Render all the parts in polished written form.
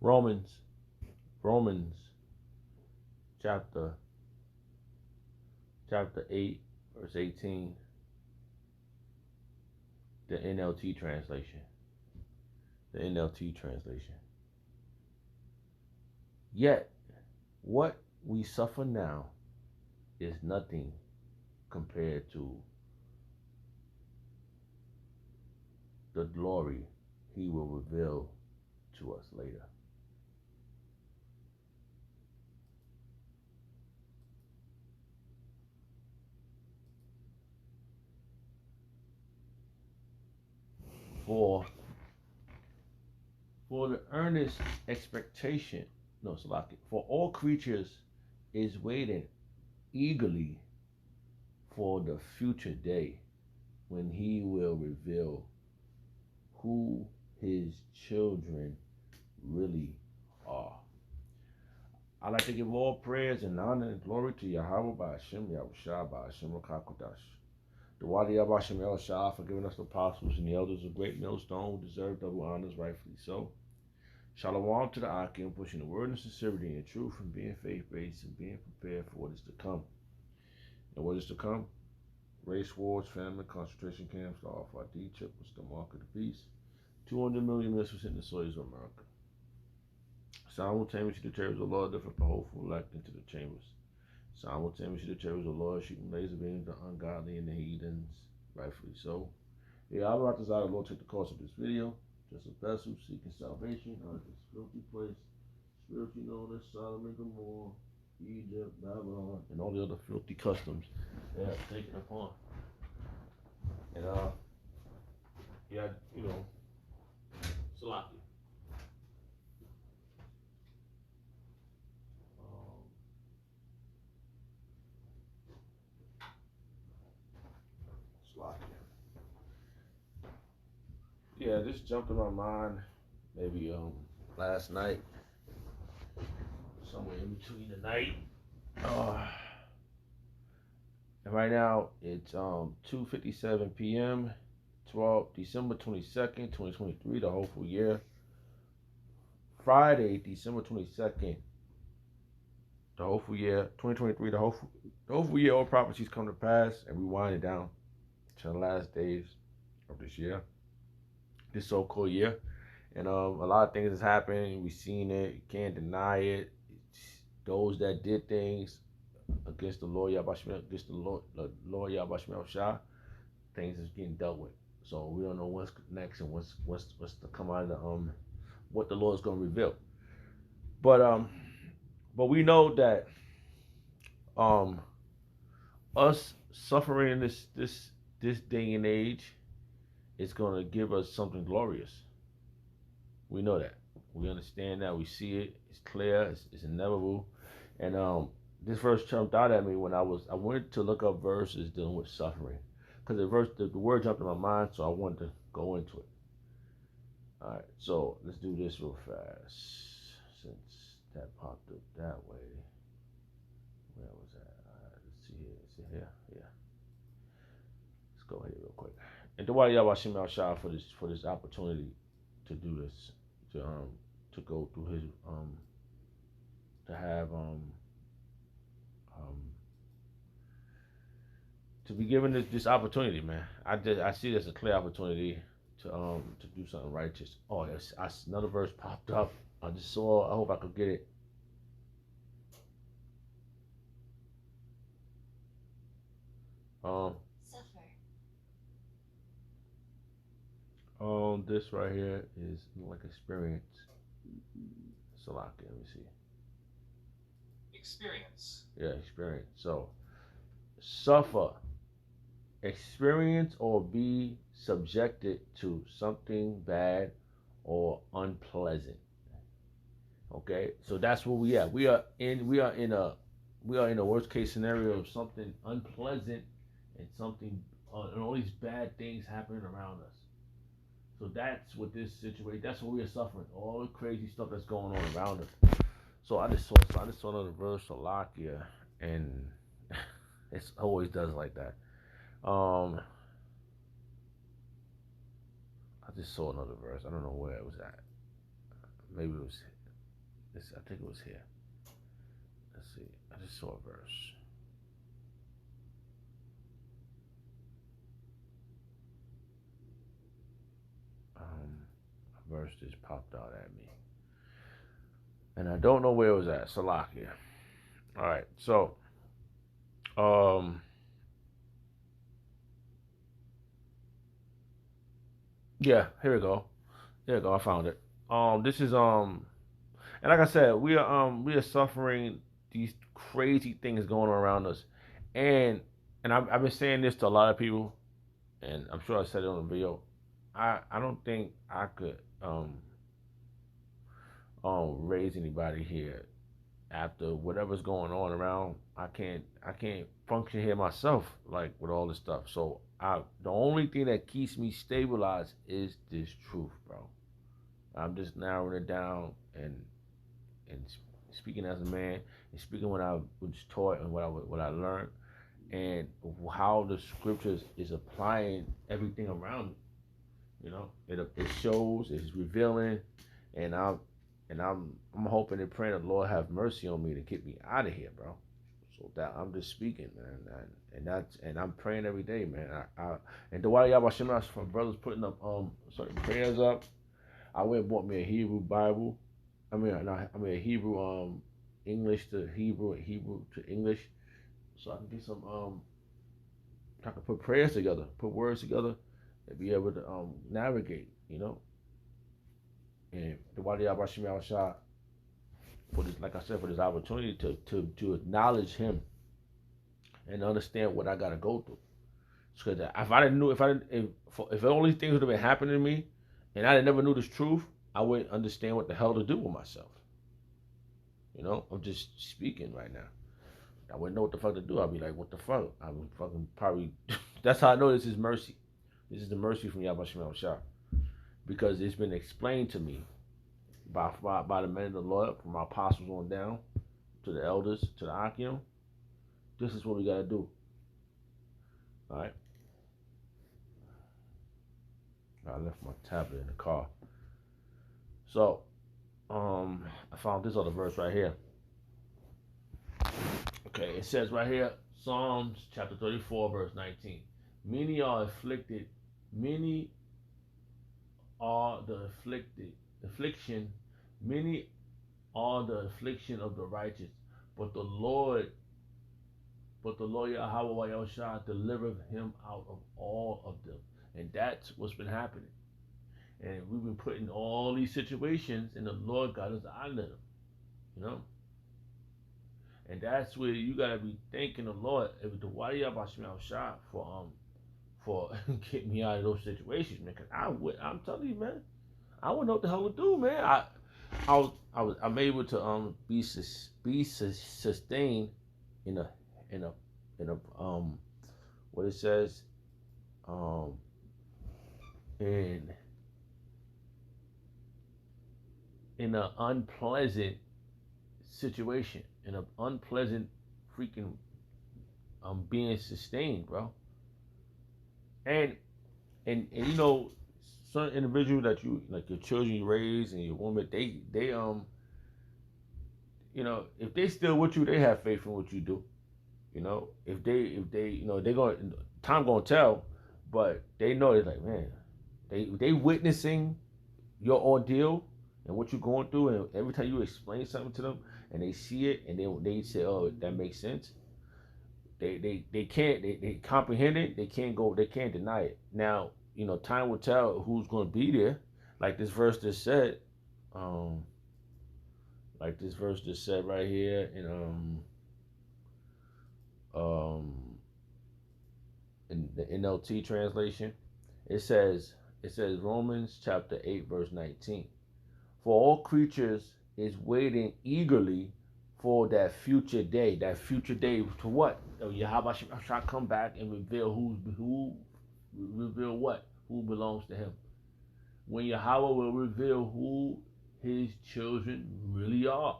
Romans, Romans chapter chapter 8, verse 18, the NLT translation. The NLT translation. Yet what we suffer now is nothing compared to the glory he will reveal to us later. For the earnest expectation, no, Salaki, for all creatures is waiting eagerly for the future day when he will reveal who his children really are. I like to give all prayers and honor and glory to Yahweh by Hashem, Yahushua by Hashem Rakakodash. The Wadi Yabashim El Shah for giving us the apostles and the elders of great millstone who deserve double honors, rightfully so. Shalom to the Akim, pushing the word and sincerity and truth and being faith-based and being prepared for what is to come. And what is to come? Race wars, famine, concentration camps, the Al-Fadi chip was the mark of the beast. 200 million missiles in the soils of America. Simultaneously, the chariots of the Lord different the hopeful elect into the chambers. Simultaneously, the chariots of the Lord shooting laser beams at the ungodly and the heathens, rightfully so. Yeah, I would desire the Lord take the course of this video, just a vessel seeking salvation out of this filthy place, spiritually known as Sodom and Gomorrah, Egypt, Babylon, and all the other filthy customs they have taken upon. And yeah, you know, Salaki. Salaki. Yeah, this jumped in my mind maybe last night, somewhere in between the night. And right now it's 2:57 p.m. December 22nd, 2023, the hopeful year. Friday, December 22nd, the hopeful year, 2023, the hopeful year, all prophecies come to pass, and we wind it down to the last days of this year, this so-called year. And a lot of things has happened. We've seen it. You can't deny it. Those that did things against the Lord Yabashmel, against the Lord Yabashmel Shah, things is getting dealt with. So we don't know what's next and what's to come out of the what the Lord's gonna reveal. But we know that us suffering this day and age is gonna give us something glorious. We know that. We understand that. We see it. It's clear. It's inevitable. And this verse jumped out at me when I went to look up verses dealing with suffering, because the word jumped in my mind, so I wanted to go into it. All right, so let's do this real fast since that popped up that way. Where was that? Let's see here. Is it here? Yeah. Let's go here real quick. And the Wadi Yabashim Al Shah for this opportunity to do this, to go through his to have to be given this opportunity, man. I see this as a clear opportunity to do something righteous. Oh, yes, another verse popped up. I just saw. I hope I could get it. Suffer. This right here is like experience. Salaki, let me see. Experience. Yeah, experience. So suffer, experience or be subjected to something bad or unpleasant. Okay, so that's where we at. We are in a worst case scenario of something unpleasant and something and all these bad things happening around us. So that's what this situation. That's what we are suffering. All the crazy stuff that's going on around us. So I just saw another verse of Lakia, and it always does like that. I just saw another verse. I don't know where it was at. Maybe it was This, I think it was here. Let's see. I just saw a verse. A verse just popped out at me, and I don't know where it was at. Salakia. All right. So, um, yeah. Here we go. There we go. I found it. This is and like I said, we are suffering these crazy things going on around us, and I've been saying this to a lot of people, and I'm sure I said it on the video. I don't think I could raise anybody here after whatever's going on around. I can't function here myself like with all this stuff. So I the only thing that keeps me stabilized is this truth, bro. I'm just narrowing it down and speaking as a man and speaking what I was taught and what I learned and how the scriptures is applying everything around me. You know, it shows, it's revealing, and I'm hoping and praying the Lord have mercy on me to get me out of here, bro. So that I'm just speaking, man, and I'm praying every day, man. And the while y'all watching us from brothers putting up certain prayers up, I went and bought me a Hebrew Bible. I mean a Hebrew English to Hebrew and Hebrew to English, so I can get some I can put prayers together, put words together, and be able to navigate, you know. And the Wadi Abashim Shah for this, like I said, for this opportunity to acknowledge him and understand what I gotta go through. Because if I didn't know, if all these things would have been happening to me, and I never knew this truth, I wouldn't understand what the hell to do with myself. You know, I'm just speaking right now. I wouldn't know what the fuck to do. I'd be like, what the fuck? I would fucking probably. That's how I know this is mercy. This is the mercy from Yahweh Shemel Shah. Because it's been explained to me by the men of the Lord, from our apostles on down to the elders, to the Akim. This is what we got to do. All right? I left my tablet in the car. So, I found this other verse right here. Okay, it says right here, Psalms chapter 34, verse 19. Many are afflicted, many are the affliction, many are the affliction of the righteous, but the Lord Yahweh Yahshua delivered him out of all of them. And that's what's been happening. And we've been put in all these situations, and the Lord got us out of them, you know? And that's where you gotta be thanking the Lord the Wadiyah Bashmiel Shah for getting me out of those situations, man. Cause I'm telling you, man, I wouldn't know what the hell to do, man. I'm able to be sustained in a in a in a what it says um in an unpleasant situation, in an unpleasant freaking being sustained, bro. And and you know, some individual that you like your children you raise and your woman, they you know, if they still with you, they have faith in what you do. You know, if they you know they going time gonna tell, but they know it's like man, they witnessing your ordeal and what you're going through, and every time you explain something to them and they see it and they say, oh, that makes sense. They can't they comprehend it. They can't deny it. Now you know time will tell who's going to be there. Like this verse just said, um, like this verse just said right here um in the NLT translation, it says Romans chapter 8 verse 19. For all creatures is waiting eagerly for that future day. That future day to what? Yahweh shall come back and reveal who reveal what? Who belongs to him. When Yahweh will reveal who his children really are.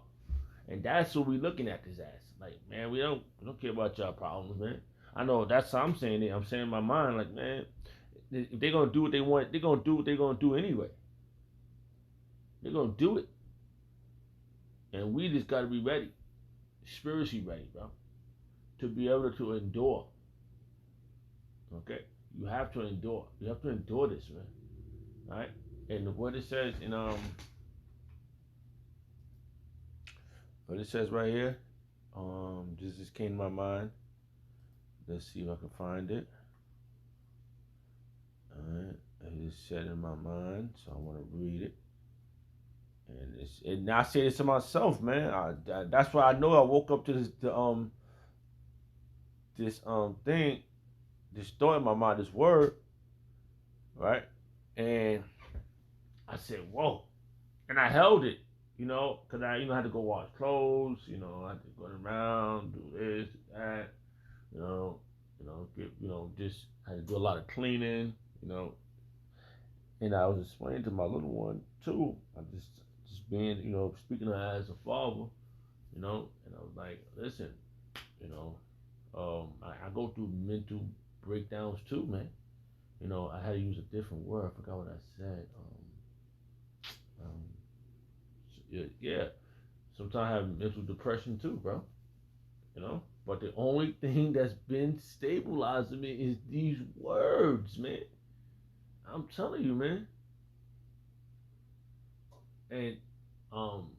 And that's what we're looking at this as. Like, man, we don't care about y'all problems, man. I know that's how I'm saying it. I'm saying in my mind, like, man, if they're gonna do what they want, they're gonna do what they're gonna do anyway. They're gonna do it. And we just got to be ready, spiritually ready, bro, to be able to endure. Okay? You have to endure. You have to endure this, man. All right? And what it says in what it says right here, this just came to my mind. Let's see if I can find it. All right, it is set in my mind, so I want to read it. And I say this to myself, man. That's why I know I woke up to this thing, this thought in my mind, this word, right? And I said, whoa, and I held it, because I had to go wash clothes, I had to go around, do this, that, you know, just had to do a lot of cleaning, and I was explaining to my little one too. I just being, speaking to her as a father, and I was like, listen, I go through mental breakdowns too, man. I had to use a different word. I forgot what I said. Yeah. Sometimes I have mental depression too, bro. But the only thing that's been stabilizing me is these words, man. I'm telling you, man. And um,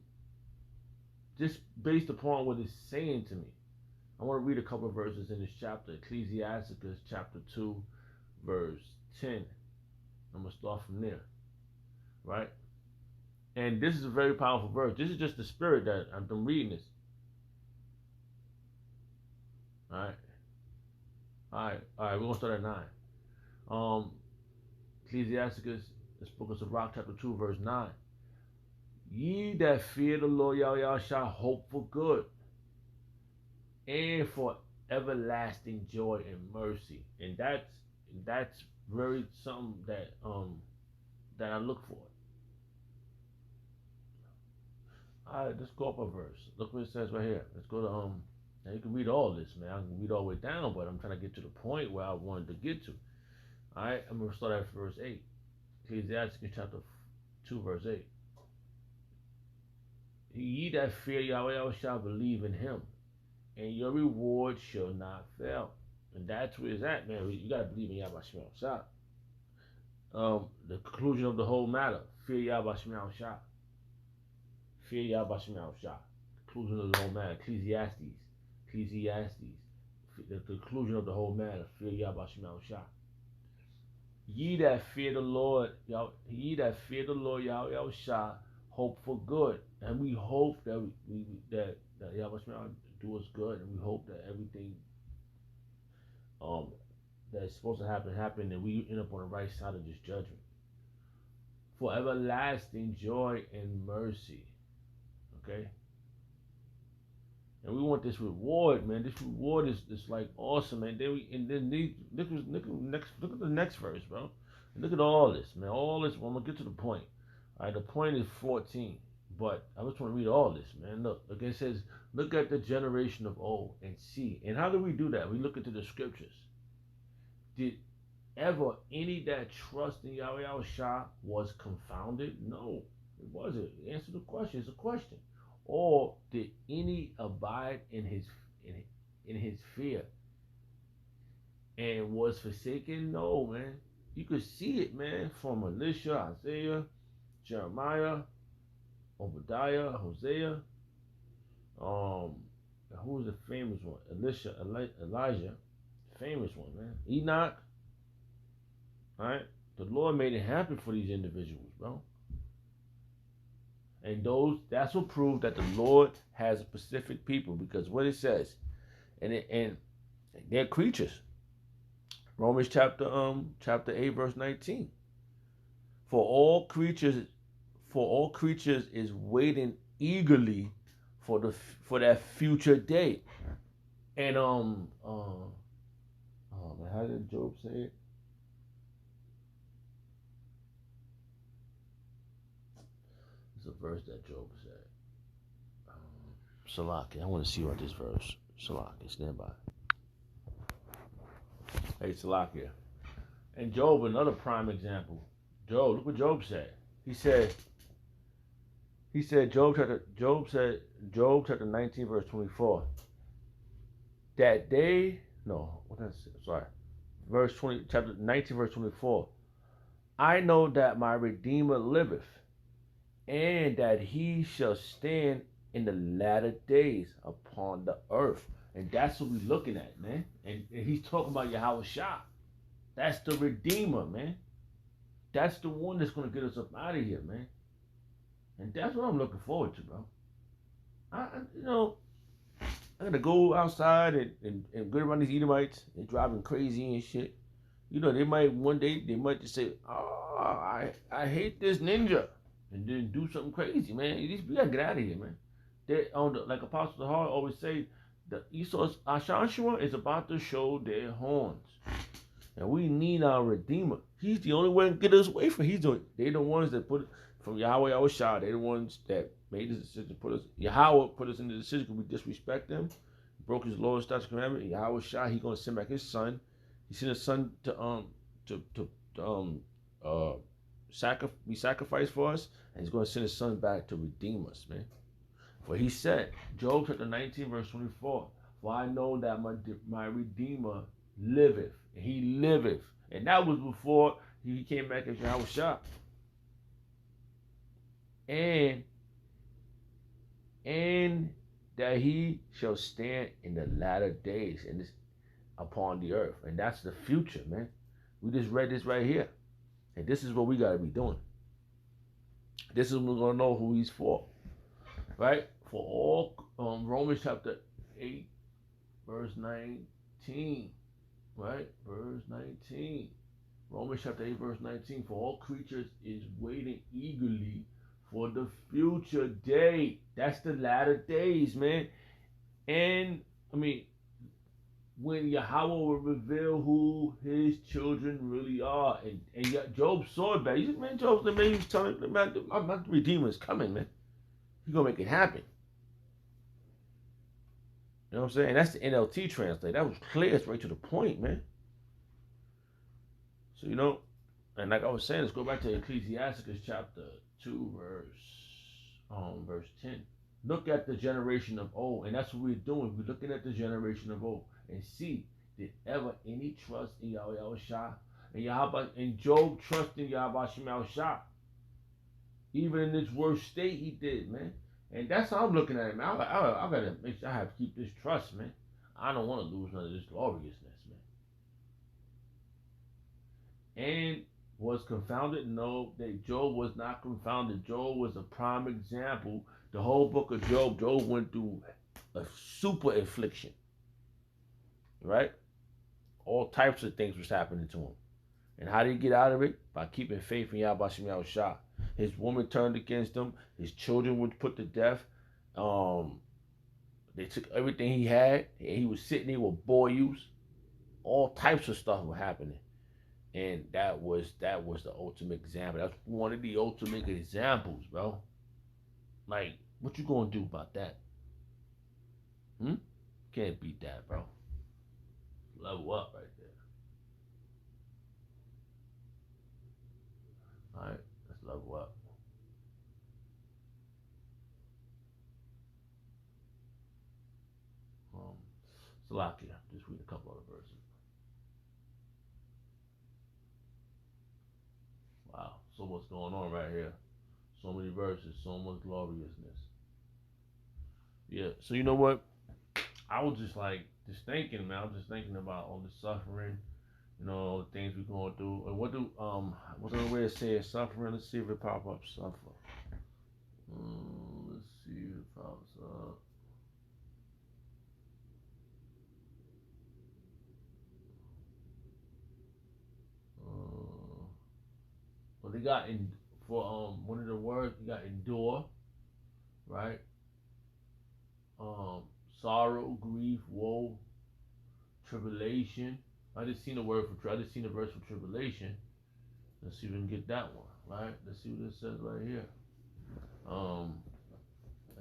just based upon what it's saying to me, I want to read a couple of verses in this chapter, Ecclesiasticus chapter 2, verse 10. I'm going to start from there, right? And this is a very powerful verse. This is just the spirit that I've been reading this. All right. We're going to start at 9. Ecclesiasticus, this book of Sirach, chapter 2, verse 9. Ye that fear the Lord Yahweh shall hope for good and for everlasting joy and mercy. And that's very something that I look for. All right, let's go up a verse. Look what it says right here. Let's go to now you can read all this, man. I can read all the way down, but I'm trying to get to the point where I wanted to get to. All right, I'm gonna start at verse 8. Ecclesiastes chapter 2, verse 8. Ye that fear Yahweh shall believe in him, and your reward shall not fail. And that's where it's at, man. You gotta believe in Yahweh Shema Shah. The conclusion of the whole matter. Fear Yahweh Shema Shah. Fear Yahweh Shema Shah. Conclusion of the whole matter. Ecclesiastes. The conclusion of the whole matter. Fear Yahweh Shema Shah. Ye that fear the Lord Yahweh Shah, hope for good, and we hope that that Yahweh Shema do us good, and we hope that everything that's supposed to happen, and we end up on the right side of this judgment. For everlasting joy and mercy. Okay? And we want this reward, man. This reward is like awesome, man. Look at the next verse, bro. Look at all this, man. All this. Well, I'm gonna get to the point. All right, the point is 14. But I just want to read all this, man. Look, it says, look at the generation of old and see. And how do we do that? We look into the scriptures. Did ever any that trust in Yahweh Shah was confounded? No, it wasn't. Answer the question. It's a question. Or did any abide in his fear and was forsaken? No, man. You could see it, man, from Elisha, Isaiah, Jeremiah, Obadiah, Hosea. Who was the famous one? Elisha, Elijah, famous one, man. Enoch. All right, the Lord made it happen for these individuals, bro. And that's what proved that the Lord has a specific people, because what it says, and they're creatures. Romans chapter 8, verse 19. For all creatures is waiting eagerly for that future day. And man, how did Job say it? It's a verse that Job said. Salaki, I want to see what this verse. Salaki, stand by. Hey, Salaki. And Job, another prime example. Job, look what Job said. He said, He said, Job chapter 19, verse 24, that they, no, what is it? Sorry, verse 20, chapter 19, verse 24. I know that my Redeemer liveth, and that he shall stand in the latter days upon the earth. And that's what we're looking at, man. And he's talking about Yahweh Shah. That's the Redeemer, man. That's the one that's going to get us up out of here, man. And that's what I'm looking forward to, bro. You know, I'm gonna go outside and go around these Edomites and driving crazy and shit. You know, they might one day they might just say, "Oh, I hate this ninja," and then do something crazy, man. We gotta get out of here, man. They on the like Apostle Hall always say, the Esau's Ashanshua is about to show their horns, and we need our Redeemer. He's the only one to get us away from. They the ones that put from Yahweh Yahushua. They the ones that made the decision to put us. Yahweh put us in the decision because we disrespect them, broke his law, statutes, commandment. Yahweh Shah, he gonna send back his son. He sent his son to be sacrificed for us, and he's gonna send his son back to redeem us, man. For he said, Job chapter 19, verse 24, for I know that my Redeemer liveth, and he liveth. And that was before he came back as Yahweh Shah. And that he shall stand in the latter days and this upon the earth. And that's the future, man. We just read this right here. And this is what we gotta be doing. This is when we're gonna know who he's for. Right? For all Romans chapter 8, verse 19. Right? Verse 19. Romans chapter 8, verse 19. For all creatures is waiting eagerly for the future day. That's the latter days, man. And I mean, when Yahweh will reveal who his children really are. And Job saw it back. He said, man, Job, man, he was telling him, man, my Redeemer is coming, man. He's going to make it happen. You know what I'm saying? And that's the NLT translate. That was clear. It's right to the point, man. So, you know, and like I was saying, let's go back to Ecclesiasticus chapter 2, verse 10. Look at the generation of old. And that's what we're doing. We're looking at the generation of old. And see, did ever any trust in Yahweh Shah? And Job trusted in Yahweh Shah. Even in this worst state, he did, man. And that's how I'm looking at it, man. I gotta make sure I have to keep this trust, man. I don't want to lose none of this gloriousness, man. And was confounded? No, that Job was not confounded. Job was a prime example. The whole book of Job went through a super affliction. Right? All types of things was happening to him. And how did he get out of it? By keeping faith in Yahweh Shem Shah. His woman turned against him. His children were put to death. They took everything he had. And he was sitting there with boils. All types of stuff was happening. And that was the ultimate example. That's one of the ultimate examples, bro. Like, what you gonna do about that? Can't beat that, bro. Level up right there. Alright, let's level up. Salakia, just read a couple other verses. Wow, so much going on right here. So many verses, so much gloriousness. Yeah, so you know what? I was just thinking, man. I was just thinking about all the suffering, you know, all the things we're going through. And what's another way to say it? Suffering? Let's see if it pops up. Suffer. Let's see if it pops up. Well, they got for one of the words, you got endure, right? Sorrow, grief, woe, tribulation. I just seen a word for. I just seen a verse for tribulation. Let's see if we can get that one, right? Let's see what it says right here. I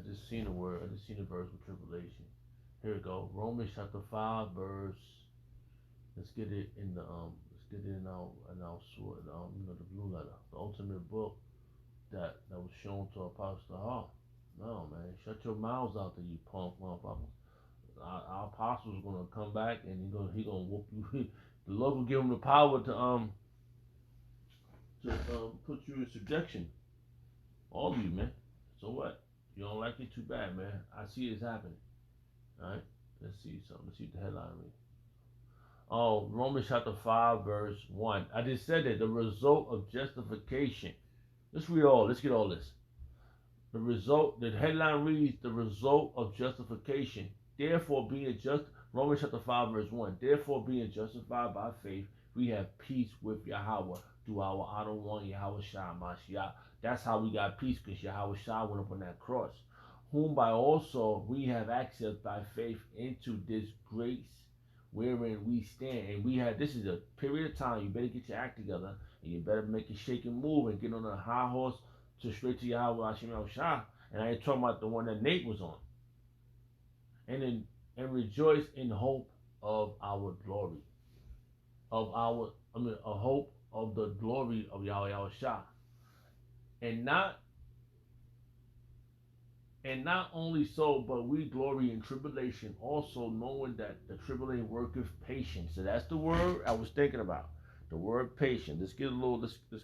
just seen a word. I just seen a verse for tribulation. Here we go. Romans chapter 5, verse. Let's get it in the Let's get it in our sword. The blue letter, the ultimate book. that was shown to Apostle Hall. No, man, shut your mouths out there, you punk motherfuckers. Our apostle's gonna come back and he gonna whoop you. The Lord will give him the power to put you in subjection. All of you, man. So what? You don't like it? Too bad, man. I see it's happening. All right. Let's see something. Let's see what the headline reads. Oh, Romans chapter 5, verse 1. I just said that the result of justification. Let's read all. Let's get all this. The headline reads, the result of justification. Therefore, being just, Romans chapter 5, verse 1. Therefore, being justified by faith, we have peace with Yahweh through our honor one, Yahweh Shai Mashiach. That's how we got peace, because Yahweh Shai went up on that cross. Whom by also we have access by faith into this grace wherein we stand. And we have, this is a period of time. You better get your act together, and you better make it shake and move and get on a high horse to straight to Yahweh Hashem Shah. And I ain't talking about the one that Nate was on. And rejoice in hope of our glory. A hope of the glory of Yahweh Shah. And not only so, but we glory in tribulation, also knowing that the tribulation worketh patience. So that's the word I was thinking about. The word patience. Let's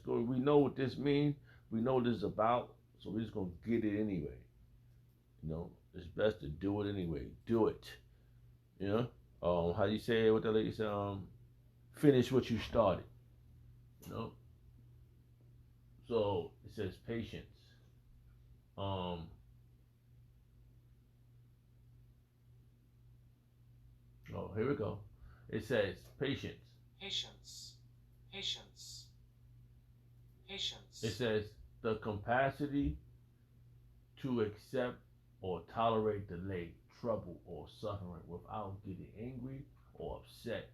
go. We know what this means. We know what this is about. So we're just gonna get it anyway. You know, it's best to do it anyway. Do it. You know? How do you say what the lady said? Finish what you started. You know? So it says patience. Oh, here we go. It says patience. Patience. Patience. Patience. It says the capacity to accept or tolerate delay, trouble, or suffering without getting angry or upset.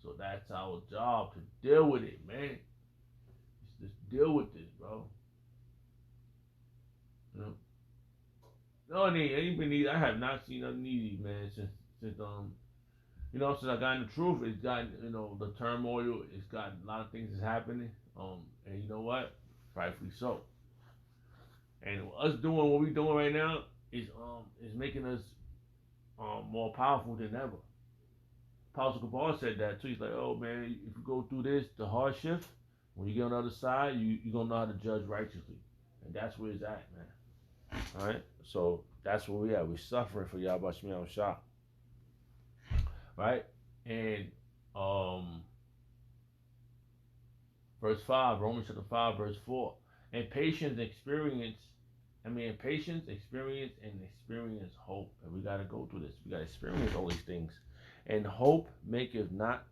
So that's our job, to deal with it, man. Just deal with this, bro. You know? No, I have not seen nothing easy, man, since since I got in the truth. It's gotten, the turmoil. It's got a lot of things is happening. And you know what? Rightfully so. And us doing what we're doing right now is making us more powerful than ever. Apostle Kabal said that too. He's like, oh man, if you go through this, the hardship, when you get on the other side, you're gonna know how to judge righteously. And that's where it's at, man. Alright? So that's where we at. We're suffering for Yahweh Shemiah Shah. Right? And verse 5, Romans chapter 5, verse 4. And patience, experience, and experience hope. And we gotta go through this. We gotta experience all these things. And hope maketh not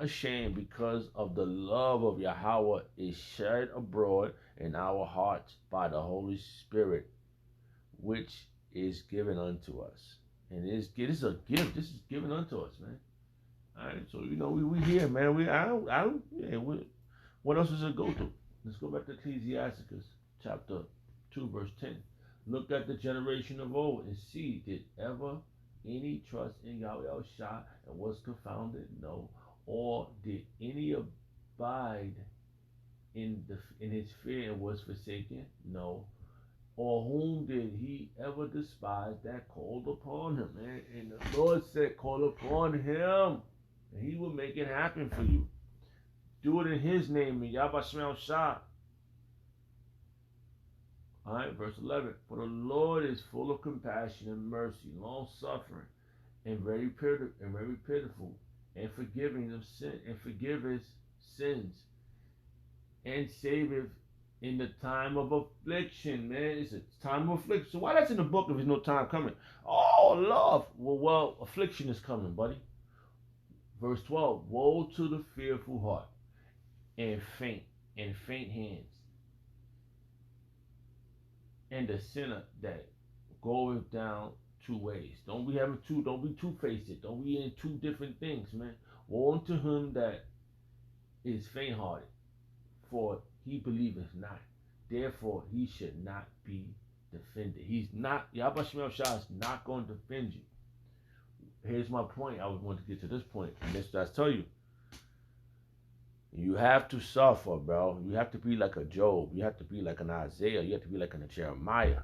ashamed, because of the love of Yahweh is shed abroad in our hearts by the Holy Spirit, which is given unto us. And this is a gift. This is given unto us, man. All right, so we here, man. What else does it go through? Let's go back to Ecclesiasticus chapter 2, verse 10. Look at the generation of old and see, did ever any trust in Yahweh Shah and was confounded? No. Or did any abide in his fear and was forsaken? No. Or whom did he ever despise that called upon him? And the Lord said, call upon him, and he will make it happen for you. Do it in his name, in Yahweh Shah. Alright, verse 11. For the Lord is full of compassion and mercy, long suffering, and very pitiful, and forgiving of sin, and forgiveth sins, and saveth in the time of affliction, man. It's a time of affliction. So why that's in the book if there's no time coming? Oh, love. Well, affliction is coming, buddy. Verse 12. Woe to the fearful heart, and faint hands, and the sinner that goeth down two ways. Don't be two-faced. Don't be in two different things, man. Woe unto him that is faint-hearted, for he believeth not. Therefore he should not be defended. Yahweh Shemiah Shah is not going to defend you. Here's my point. I was going to get to this point, and this I tell you. You have to suffer, bro. You have to be like a Job. You have to be like an Isaiah. You have to be like a Jeremiah.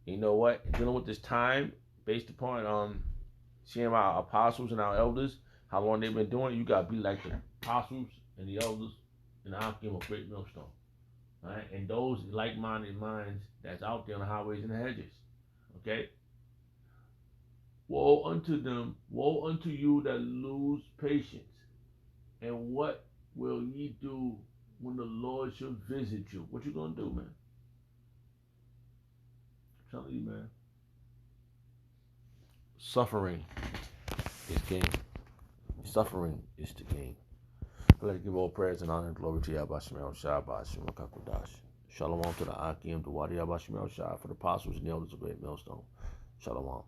You know what? Dealing with this time, based upon seeing our apostles and our elders, how long they've been doing it, you gotta be like the apostles and the elders in the Akim of Great Millstone. Right? And those like-minded minds that's out there on the highways and the hedges. Okay? Woe unto them, woe unto you that lose patience. And what will ye do when the Lord shall visit you? What you gonna do, man? I'm telling you, man. Suffering is gain. Suffering is the gain. Let's give all praise and honor and glory to Yahweh Shemel Shah, Ba'ashim Kakudash. Shalom to the Akim, the Wadi Yahweh Shemel Shah, for the apostles and the elders of Great Millstone. Shalom.